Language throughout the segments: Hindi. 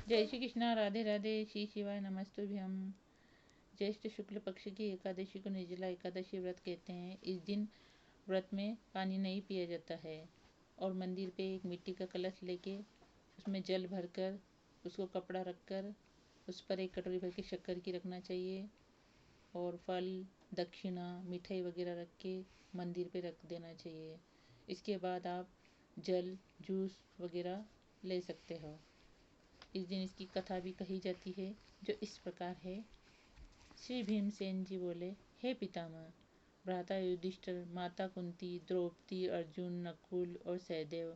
जय श्री कृष्णा। राधे राधे। श्री शिवाय नमस्तुभ्यम। ज्येष्ठ शुक्ल पक्ष की एकादशी को निर्जला एकादशी व्रत कहते हैं। इस दिन व्रत में पानी नहीं पिया जाता है और मंदिर पे एक मिट्टी का कलश लेके उसमें जल भरकर उसको कपड़ा रखकर उस पर एक कटोरी भर के शक्कर की रखना चाहिए और फल दक्षिणा मिठाई वगैरह रख के मंदिर पे रख देना चाहिए। इसके बाद आप जल जूस वगैरह ले सकते हो। इस दिन इसकी कथा भी कही जाती है जो इस प्रकार है। श्री भीमसेन जी बोले, हे पितामह, भ्राता युधिष्ठिर, माता कुंती, द्रौपदी, अर्जुन, नकुल और सहदेव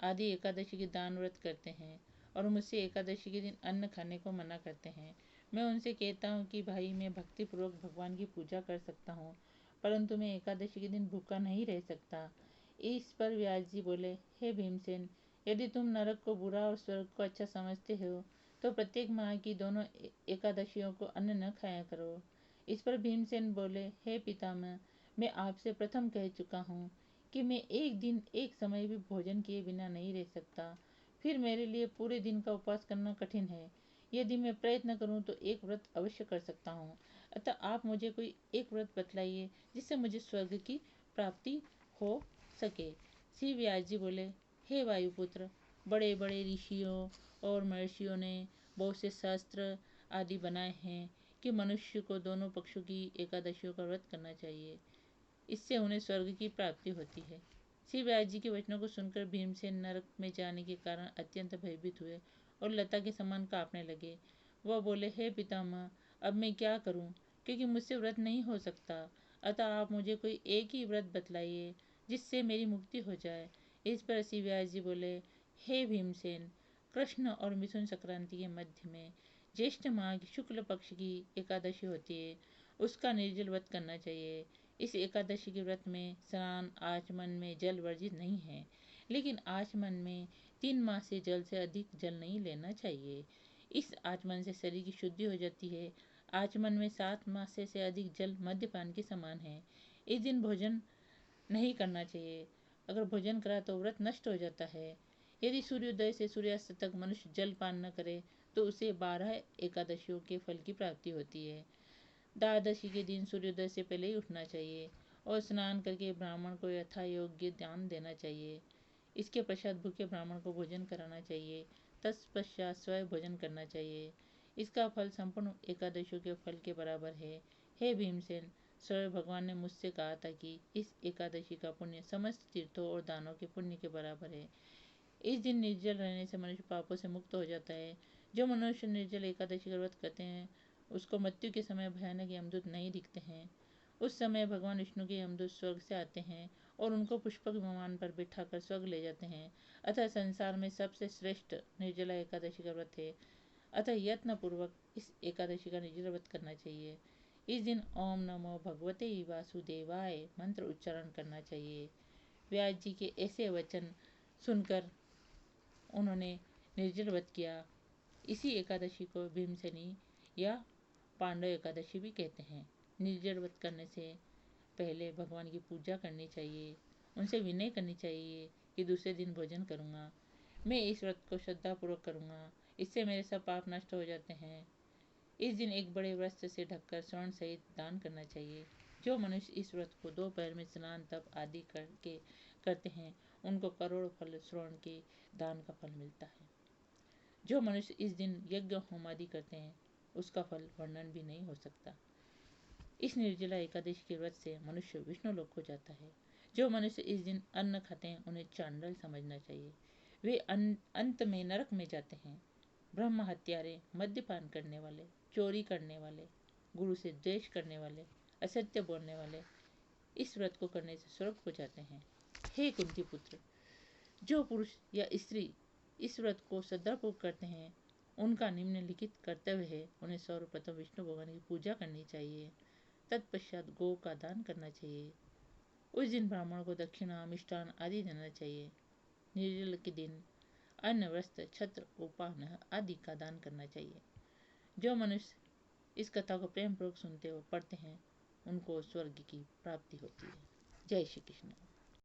आदि एकादशी के दान व्रत करते हैं और मुझसे एकादशी के दिन अन्न खाने को मना करते हैं। मैं उनसे कहता हूँ कि भाई, मैं भक्तिपूर्वक भगवान की पूजा कर सकता हूँ, परंतु मैं एकादशी के दिन भूखा नहीं रह सकता। इस पर व्यास जी बोले, हे भीमसेन, यदि तुम नरक को बुरा और स्वर्ग को अच्छा समझते हो तो प्रत्येक माह की दोनों एकादशियों को अन्न न खाया करो। इस पर भीमसेन बोले, हे पितामह, मैं आपसे प्रथम कह चुका हूँ कि मैं एक दिन एक समय भी भोजन किए बिना नहीं रह सकता। फिर मेरे लिए पूरे दिन का उपवास करना कठिन है। यदि मैं प्रयत्न करूं तो एक व्रत अवश्य कर सकता हूँ। अतः आप मुझे कोई एक व्रत बतलाइए जिससे मुझे स्वर्ग की प्राप्ति हो सके। श्री व्यास जी बोले, हे वायुपुत्र, बड़े बड़े ऋषियों और महर्षियों ने बहुत से शास्त्र आदि बनाए हैं कि मनुष्य को दोनों पक्षों की एकादशियों का व्रत करना चाहिए। इससे उन्हें स्वर्ग की प्राप्ति होती है। श्री व्यास जी के वचनों को सुनकर भीमसेन नरक में जाने के कारण अत्यंत भयभीत हुए और लता के समान कांपने लगे। वह बोले, हे पितामह, अब मैं क्या करूं, क्योंकि मुझसे व्रत नहीं हो सकता। अतः आप मुझे कोई एक ही व्रत बतलाइए जिससे मेरी मुक्ति हो जाए। इस पर श्री व्यास जी बोले, हे भीमसेन, कृष्ण और मिथुन संक्रांति के मध्य में ज्येष्ठ माह की शुक्ल पक्ष की एकादशी होती है, उसका निर्जल व्रत करना चाहिए। इस एकादशी के व्रत में स्नान आचमन में जल वर्जित नहीं है, लेकिन आचमन में 3 माह से जल से अधिक जल नहीं लेना चाहिए। इस आचमन से शरीर की शुद्धि हो जाती है। आचमन में 7 माह से अधिक जल मद्यपान के समान है। इस दिन भोजन नहीं करना चाहिए। अगर भोजन करा तो व्रत नष्ट हो जाता है। यदि सूर्योदय से सूर्यास्त तक मनुष्य जल पान न करे तो उसे 12 एकादशियों के फल की प्राप्ति होती है। द्वादशी के दिन सूर्योदय से पहले ही उठना चाहिए और स्नान करके ब्राह्मण को यथा योग्य दान देना चाहिए। इसके पश्चात भूखे ब्राह्मण को भोजन कराना चाहिए। तत्पश्चात स्वयं भोजन करना चाहिए। इसका फल संपूर्ण एकादशियों के फल के बराबर है। हे भीमसेन, स्वयं भगवान ने मुझसे कहा था कि इस एकादशी का पुण्य समस्त तीर्थों और दानों के पुण्य के बराबर है। इस दिन निर्जल रहने से मनुष्य पापों से मुक्त हो जाता है। जो मनुष्य निर्जल एकादशी का व्रत करते हैं उसको मृत्यु के समय भयानक यमदूत नहीं दिखते हैं। उस समय भगवान विष्णु के यमदूत स्वर्ग से आते हैं और उनको पुष्पक विमान पर बिठाकर स्वर्ग ले जाते हैं। अतः संसार में सबसे श्रेष्ठ निर्जला एकादशी का व्रत है। अतः यत्न पूर्वक इस एकादशी का निर्जल व्रत करना चाहिए। इस दिन ओम नमो भगवते वासुदेवाय मंत्र उच्चारण करना चाहिए। व्यास जी के ऐसे वचन सुनकर उन्होंने निर्जल व्रत किया। इसी एकादशी को भीमसेनी या पांडव एकादशी भी कहते हैं। निर्जल व्रत करने से पहले भगवान की पूजा करनी चाहिए। उनसे विनय करनी चाहिए कि दूसरे दिन भोजन करूँगा। मैं इस व्रत को श्रद्धापूर्वक करूँगा, इससे मेरे सब पाप नष्ट हो जाते हैं। इस दिन एक बड़े वस्त्र से ढककर स्वर्ण सहित दान करना चाहिए। जो मनुष्य इस व्रत को दोपहर में स्नान तप आदि करके करते हैं उनको करोड़ फल स्वर्ण के दान का फल मिलता है। जो मनुष्य इस दिन यज्ञ होम आदि करते हैं उसका फल वर्णन भी नहीं हो सकता। इस निर्जला एकादशी के व्रत से मनुष्य विष्णु लोक को जाता है। जो मनुष्य इस दिन अन्न खाते हैं उन्हें चांडल समझना चाहिए। वे अंत में नरक में जाते हैं। ब्रह्म हत्यारे, मद्यपान करने वाले, चोरी करने वाले, गुरु से द्वेष करने वाले, असत्य बोलने वाले इस व्रत को करने से स्वर्ग को जाते हैं। हे कुंती पुत्र, जो पुरुष या स्त्री इस व्रत को श्रद्धापूर्वक करते हैं उनका निम्नलिखित कर्तव्य है। उन्हें सर्वप्रथम विष्णु भगवान की पूजा करनी चाहिए। तत्पश्चात गौ का दान करना चाहिए। उस दिन ब्राह्मण को दक्षिणा मिष्टान आदि देना चाहिए। निर्जल के दिन अन्न वस्त्र छत्र उपान आदि का दान करना चाहिए। जो मनुष्य इस कथा को प्रेम पूर्वक सुनते और पढ़ते हैं उनको स्वर्ग की प्राप्ति होती है। जय श्री कृष्ण।